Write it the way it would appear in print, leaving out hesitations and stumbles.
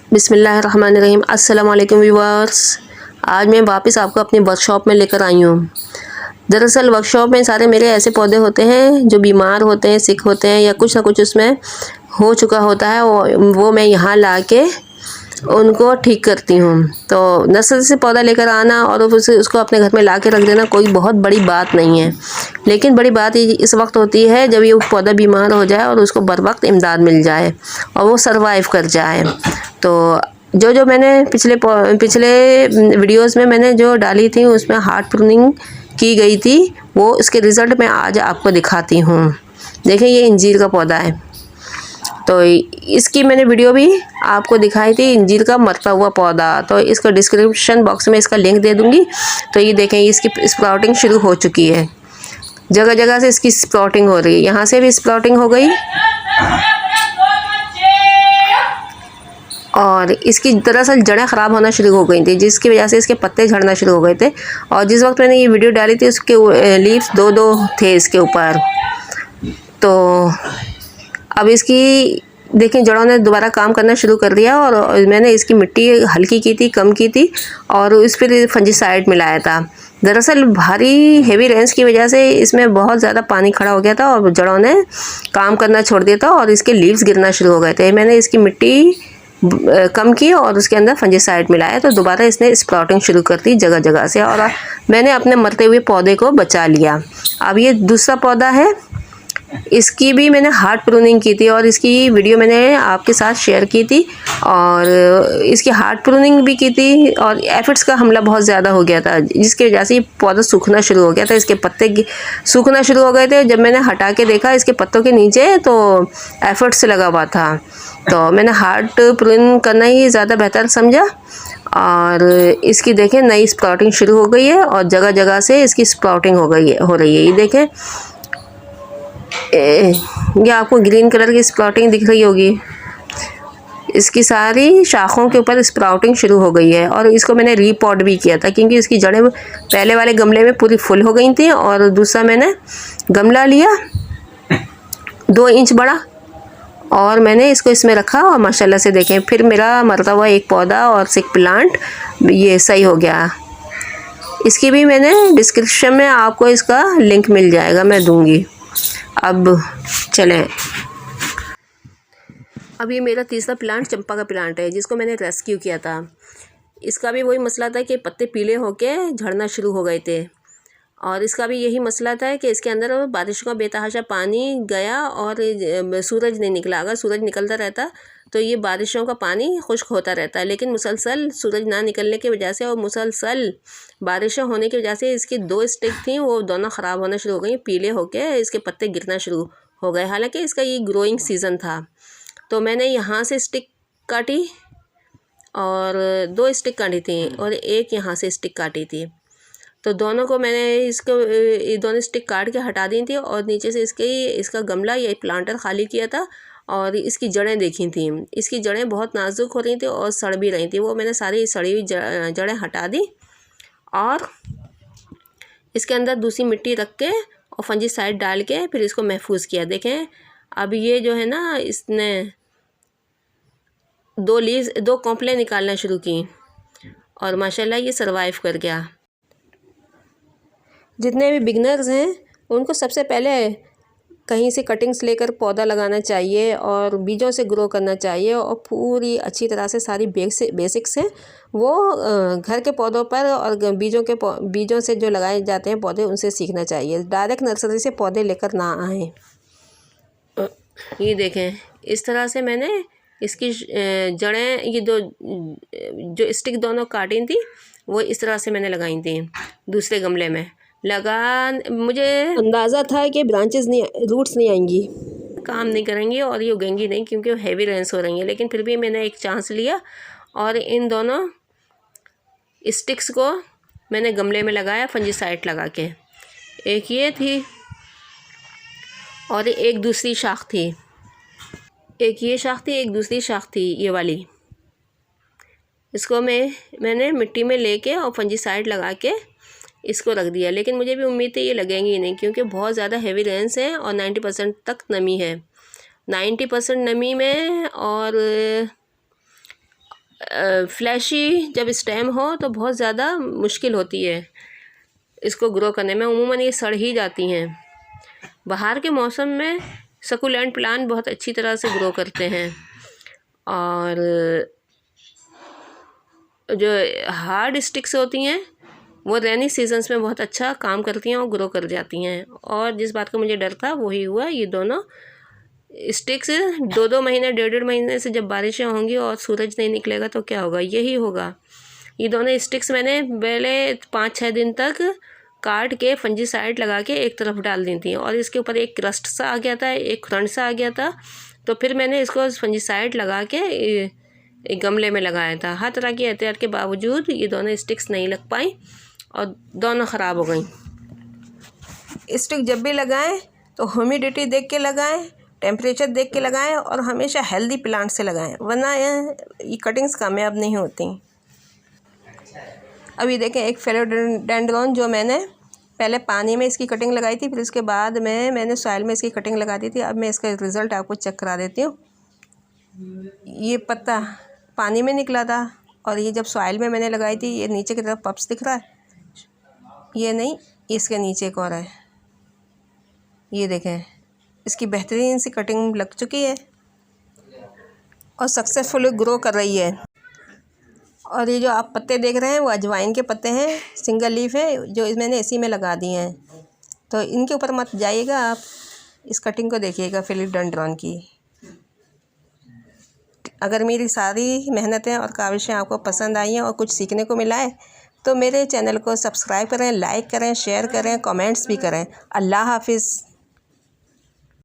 बिस्मिल्लाहिर्रहमानिर्रहीम। अस्सलाम वालेकुम व्यूअर्स। आज मैं वापस आपको अपनी वर्कशॉप में लेकर आई हूँ। दरअसल वर्कशॉप में सारे मेरे ऐसे पौधे होते हैं जो बीमार होते हैं, सिक होते हैं या कुछ ना कुछ उसमें हो चुका होता है, वो मैं यहाँ ला के उनको ठीक करती हूँ। तो नर्सरी से पौधा लेकर आना और उसे उसको अपने घर में ला के रख देना कोई बहुत बड़ी बात नहीं है, लेकिन बड़ी बात ये इस वक्त होती है जब ये पौधा बीमार हो जाए और उसको बर वक्त इमदाद मिल जाए और वो सरवाइव कर जाए। तो जो मैंने पिछले वीडियोस में मैंने जो डाली थी उसमें हार्ट प्रूनिंग की गई थी, वो इसके रिज़ल्ट मैं आज आपको दिखाती हूँ। देखें, ये इंजीर का पौधा है। तो इसकी मैंने वीडियो भी आपको दिखाई थी, इंजीर का मरता हुआ पौधा। तो इसका डिस्क्रिप्शन बॉक्स में इसका लिंक दे दूँगी। तो ये देखें, इसकी स्प्राउटिंग शुरू हो चुकी है। जगह जगह से इसकी स्प्राउटिंग हो रही है। यहाँ से भी स्प्राउटिंग हो गई और इसकी दरअसल जड़ें ख़राब होना शुरू हो गई थी, जिसकी वजह से इसके पत्ते झड़ना शुरू हो गए थे। और जिस वक्त मैंने ये वीडियो डाली थी उसके लीव्स दो थे इसके ऊपर। तो अब इसकी देखें जड़ों ने दोबारा काम करना शुरू कर दिया और मैंने इसकी मिट्टी हल्की की थी, कम की थी और उस पर फंजीसाइड मिलाया था। दरअसल भारी हेवी रेंस की वजह से इसमें बहुत ज़्यादा पानी खड़ा हो गया था और जड़ों ने काम करना छोड़ दिया था और इसके लीव्स गिरना शुरू हो गए थे। मैंने इसकी मिट्टी कम की और उसके अंदर फंजीसाइड मिलाया तो दोबारा इसने स्प्राउटिंग शुरू कर दी जगह जगह से और मैंने अपने मरते हुए पौधे को बचा लिया। अब ये दूसरा पौधा है, इसकी भी मैंने हार्ट प्रूनिंग की थी और इसकी वीडियो मैंने आपके साथ शेयर की थी और इसकी हार्ट प्रूनिंग भी की थी। और एफिड्स का हमला बहुत ज़्यादा हो गया था, जिसकी वजह से ये पौधा सूखना शुरू हो गया था। इसके पत्ते सूखना शुरू हो गए थे। जब मैंने हटा के देखा इसके पत्तों के नीचे तो एफिड्स लगा हुआ था। तो मैंने हार्ट प्रूनिंग करना ही ज़्यादा बेहतर समझा और इसकी देखें नई स्प्राउटिंग शुरू हो गई है और जगह जगह से इसकी स्प्राउटिंग हो रही है। ये देखें, ये आपको ग्रीन कलर की स्प्राउटिंग दिख रही होगी। इसकी सारी शाखों के ऊपर स्प्राउटिंग शुरू हो गई है और इसको मैंने रीपॉट भी किया था क्योंकि इसकी जड़ें पहले वाले गमले में पूरी फुल हो गई थी। और दूसरा मैंने गमला लिया 2 इंच बड़ा और मैंने इसको इसमें रखा और माशाल्लाह से देखें फिर मेरा मरता हुआ एक पौधा और सिक प्लांट ये सही हो गया। इसकी भी मैंने डिस्क्रिप्शन में आपको इसका लिंक मिल जाएगा, मैं दूँगी। अब चलें, अब ये मेरा तीसरा प्लांट चंपा का प्लांट है जिसको मैंने रेस्क्यू किया था। इसका भी वही मसला था कि पत्ते पीले होके झड़ना शुरू हो गए थे और इसका भी यही मसला था कि इसके अंदर बारिशों का बेतहाशा पानी गया और सूरज नहीं निकला। अगर सूरज निकलता रहता तो ये बारिशों का पानी खुश्क होता रहता, लेकिन मुसलसल सूरज ना निकलने की वजह से और मुसलसल बारिशें होने की वजह से इसकी 2 स्टिक थी वो दोनों ख़राब होना शुरू हो गई, पीले होके इसके पत्ते गिरना शुरू हो गए। हालांकि इसका ये ग्रोइंग सीज़न था। तो मैंने यहाँ से स्टिक काटी और 2 स्टिक काटी थी और एक यहाँ से स्टिक काटी थी। तो दोनों को मैंने ये दोनों स्टिक काट के हटा दी थी और नीचे से इसका गमला या प्लांटर खाली किया था और इसकी जड़ें देखी थी। इसकी जड़ें बहुत नाजुक हो रही थी और सड़ भी रही थी। वो मैंने सारी सड़ी हुई जड़ें हटा दी और इसके अंदर दूसरी मिट्टी रख के और फंजीसाइड डाल के फिर इसको महफूज किया। देखें, अब ये जो है ना, इसने 2 कॉम्प्लें निकालना शुरू की और माशाल्लाह ये सरवाइव कर गया। जितने भी बिगनर्स हैं उनको सबसे पहले कहीं से कटिंग्स लेकर पौधा लगाना चाहिए और बीजों से ग्रो करना चाहिए और पूरी अच्छी तरह से सारी बेसिक्स हैं वो घर के पौधों पर और बीजों से जो लगाए जाते हैं पौधे उनसे सीखना चाहिए। डायरेक्ट नर्सरी से पौधे लेकर ना आएँ। ये देखें, इस तरह से मैंने इसकी जड़ें ये जो स्टिक दोनों काटी थी वो इस तरह से मैंने लगाई थी दूसरे गमले में। मुझे अंदाज़ा था कि रूट्स नहीं आएंगी, काम नहीं करेंगी और ये उगेंगी नहीं क्योंकि हैवी रेंस हो रही हैं, लेकिन फिर भी मैंने एक चांस लिया और इन दोनों स्टिक्स को मैंने गमले में लगाया फंजीसाइड लगा के। एक ये थी और एक दूसरी शाख थी, एक ये शाख थी, एक दूसरी शाख थी ये वाली। इसको मैंने मिट्टी में लेके और फंजीसाइड लगा के इसको रख दिया, लेकिन मुझे भी उम्मीद थी ये लगेंगी ही नहीं क्योंकि बहुत ज़्यादा हैवी रेंस है और 90% तक नमी है। 90% नमी में और फ्लैशी जब स्टेम हो तो बहुत ज़्यादा मुश्किल होती है इसको ग्रो करने में, उमूमन ये सड़ ही जाती हैं। बाहर के मौसम में सकुलेंट प्लांट बहुत अच्छी तरह से ग्रो करते हैं, और जो हार्ड स्टिक्स होती हैं वो रेनी सीजन्स में बहुत अच्छा काम करती हैं और ग्रो कर जाती हैं। और जिस बात का मुझे डर था वही हुआ, ये दोनों स्टिक्स 2-2 महीने 1.5 महीने से जब बारिशें होंगी और सूरज नहीं निकलेगा तो क्या होगा, यही होगा। ये दोनों स्टिक्स मैंने पहले 5-6 दिन तक काट के फंजीसाइड लगा के एक तरफ डाल दी थी, और इसके ऊपर एक क्रस्ट सा आ गया था, एक खुरंड सा आ गया था। तो फिर मैंने इसको फंजीसाइड लगा के एक गमले में लगाया था। हर तरह की एहतियात के बावजूद ये दोनों स्टिक्स नहीं लग पाई और दोनों ख़राब हो गई। स्टिक जब भी लगाएं तो ह्यूमिडिटी देख के लगाएं, टेम्परेचर देख के लगाएं, और हमेशा हेल्दी प्लांट से लगाएं, वरना ये कटिंग्स कामयाब नहीं होती। अभी देखें एक फिलोडेंड्रॉन जो मैंने पहले पानी में इसकी कटिंग लगाई थी, फिर उसके बाद मैंने सॉइल में इसकी कटिंग लगा दी थी। अब मैं इसका रिज़ल्ट आपको चेक करा देती हूँ। ये पत्ता पानी में निकला था, और ये जब सॉइल में मैंने लगाई थी, ये नीचे की तरफ पप्स दिख रहा है, ये नहीं, इसके नीचे एक और है, ये देखें इसकी बेहतरीन सी कटिंग लग चुकी है और सक्सेसफुली ग्रो कर रही है। और ये जो आप पत्ते देख रहे हैं वो अजवाइन के पत्ते हैं, सिंगल लीफ है, जो मैंने इसी में लगा दिए हैं। तो इनके ऊपर मत जाइएगा, आप इस कटिंग को देखिएगा फिलोडेंड्रॉन की। अगर मेरी सारी मेहनतें और काविशें आपको पसंद आई हैं और कुछ सीखने को मिला है तो मेरे चैनल को सब्सक्राइब करें, लाइक करें, शेयर करें, कमेंट्स भी करें। अल्लाह हाफिज़।